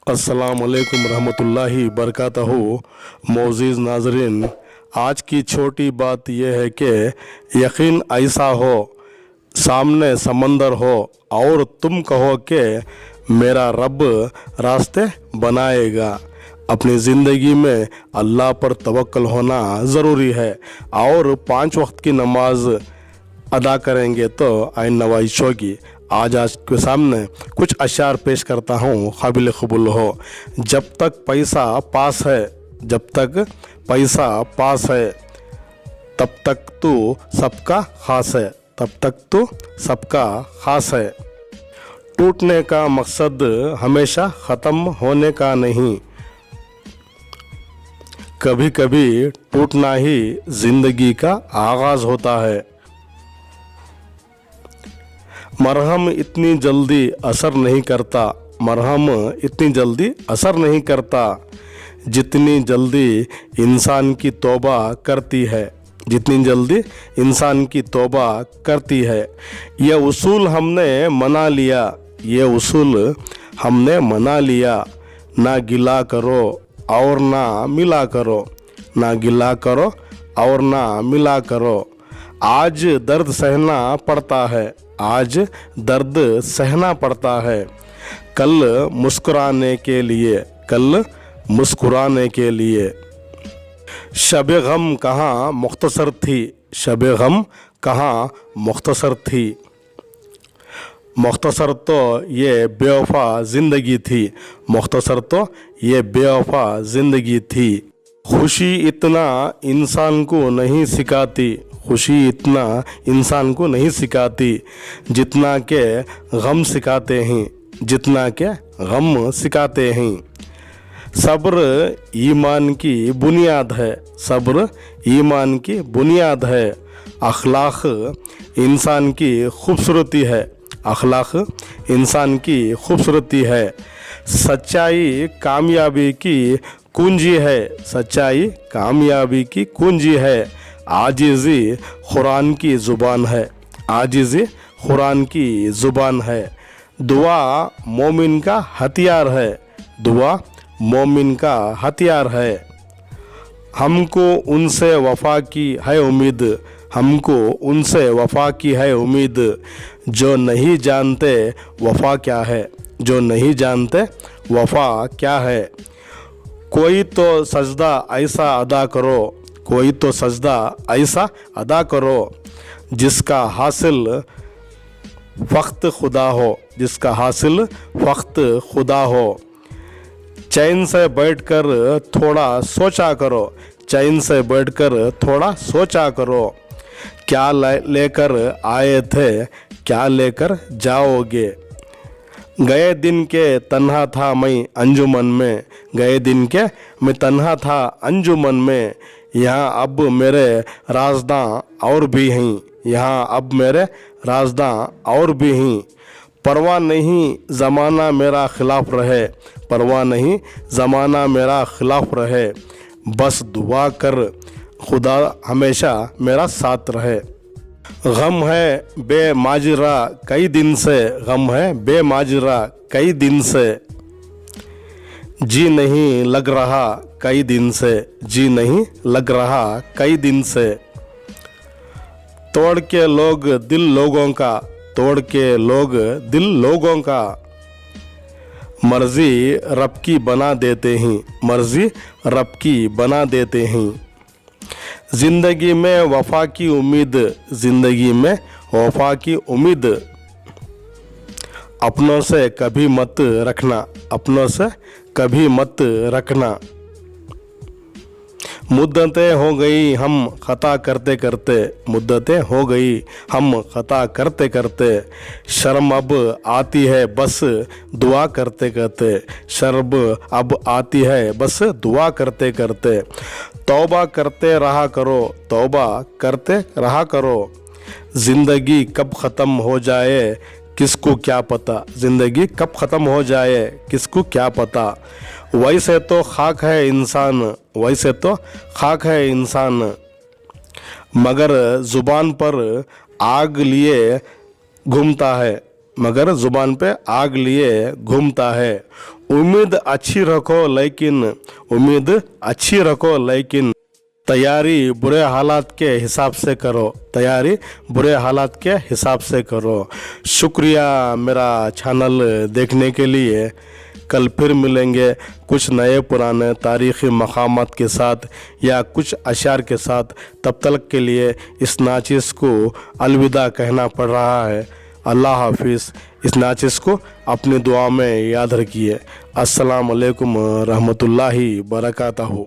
अस्सलामुअलैकुम रहमतुल्लाहि बरकातहू। मोअज़्ज़िज़ नाज़रीन, आज की छोटी बात यह है कि यकीन ऐसा हो सामने समंदर हो और तुम कहो कि मेरा रब रास्ते बनाएगा। अपनी ज़िंदगी में अल्लाह पर तवक्कुल होना ज़रूरी है और 5 वक्त की नमाज अदा करेंगे तो आइन नवाइश होगी। आज के सामने कुछ अशार पेश करता हूँ, काबिल कबूल हो। जब तक पैसा पास है, जब तक पैसा पास है, तब तक तू सबका खास है, तब तक तू सबका खास है। टूटने का मकसद हमेशा ख़त्म होने का नहीं, कभी कभी टूटना ही ज़िंदगी का आगाज़ होता है। मरहम इतनी जल्दी असर नहीं करता, मरहम इतनी जल्दी असर नहीं करता जितनी जल्दी इंसान की तौबा करती है, जितनी जल्दी इंसान की तौबा करती है। यह उसूल हमने मना लिया, ये उसूल हमने मना लिया। ना गिला करो और ना मिला करो, ना गिला करो और ना मिला करो। आज दर्द सहना पड़ता है, आज दर्द सहना पड़ता है। कल मुस्कुराने के लिए, कल मुस्कुराने के लिए। शब गम कहाँ मुख्तसर थी, शब गम कहाँ मुख्तसर थी। मुख्तसर तो ये बेवफा ज़िंदगी थी, मुख्तसर तो ये बेवफा ज़िंदगी थी। खुशी इतना इंसान को नहीं सिखाती, खुशी इतना इंसान को नहीं सिखाती जितना के गम सिखाते हैं, जितना के गम सिखाते हैं। सब्र ईमान की बुनियाद है, सब्र ईमान की बुनियाद है। अखलाक इंसान की खूबसूरती है, अखलाक इंसान की खूबसूरती है। सच्चाई कामयाबी की कुंजी है, सच्चाई कामयाबी की कुंजी है। आजिज़ी कुरान की ज़ुबान है, आजिज़ी कुरान की ज़ुबान है। दुआ मोमिन का हथियार है, दुआ मोमिन का हथियार है। हमको उनसे वफ़ा की है उम्मीद, हमको उनसे वफ़ा की है उम्मीद जो नहीं जानते वफ़ा क्या है, जो नहीं जानते वफ़ा क्या है। कोई तो सजदा ऐसा अदा करो, कोई तो सजदा ऐसा अदा करो जिसका हासिल फ़क्त खुदा हो, जिसका हासिल फ़क्त खुदा हो। चैन से बैठकर थोड़ा सोचा करो, चैन से बैठकर थोड़ा सोचा करो। क्या लेकर आए थे, क्या लेकर जाओगे। गए दिन के तन्हा था मैं अंजुमन में, गए दिन के मैं तन्हा था अंजुमन में। यहाँ अब मेरे राज़दां और भी हैं, यहाँ अब मेरे राज़दां और भी हैं। परवाह नहीं ज़माना मेरा ख़िलाफ़ रहे, परवाह नहीं ज़माना मेरा ख़िलाफ़ रहे। बस दुआ कर खुदा हमेशा मेरा साथ रहे। गम है बेमाजरा कई दिन से, गम है बेमाजरा कई दिन से। जी नहीं लग रहा कई दिन से, जी नहीं लग रहा कई दिन से। तोड़ के लोग दिल लोगों का, तोड़ के लोग दिल लोगों का। मर्ज़ी रब की बना देते हैं, मर्ज़ी रब की बना देते हैं। ज़िंदगी में वफ़ा की उम्मीद, ज़िंदगी में वफ़ा की उम्मीद। अपनों से कभी मत रखना, अपनों से कभी मत रखना। मुद्दतें हो गई हम ख़ता करते करते, मुद्दतें हो गई हम ख़ता करते करते। शर्म अब आती है बस दुआ करते करते, शर्म अब आती है बस दुआ करते करते। तौबा करते रहा करो, तौबा करते रहा करो। ज़िंदगी कब ख़त्म हो जाए किसको क्या पता, ज़िंदगी कब ख़त्म हो जाए किसको क्या पता। वैसे तो खाक है इंसान, वैसे तो खाक है इंसान, मगर ज़ुबान पर आग लिए घूमता है, मगर ज़ुबान पे आग लिए घूमता है। उम्मीद अच्छी रखो लेकिन तैयारी बुरे हालात के हिसाब से करो। शुक्रिया मेरा चैनल देखने के लिए। कल फिर मिलेंगे कुछ नए पुराने तारीख़ी मकामात के साथ या कुछ अशार के साथ। तब तक के लिए इस नाचिज़ को अलविदा कहना पड़ रहा है। अल्लाह हाफिज़। इस नाचिज़ को अपनी दुआ में याद रखिए। अस्सलाम वालेकुम रहमतुल्लाहि बरकातहू।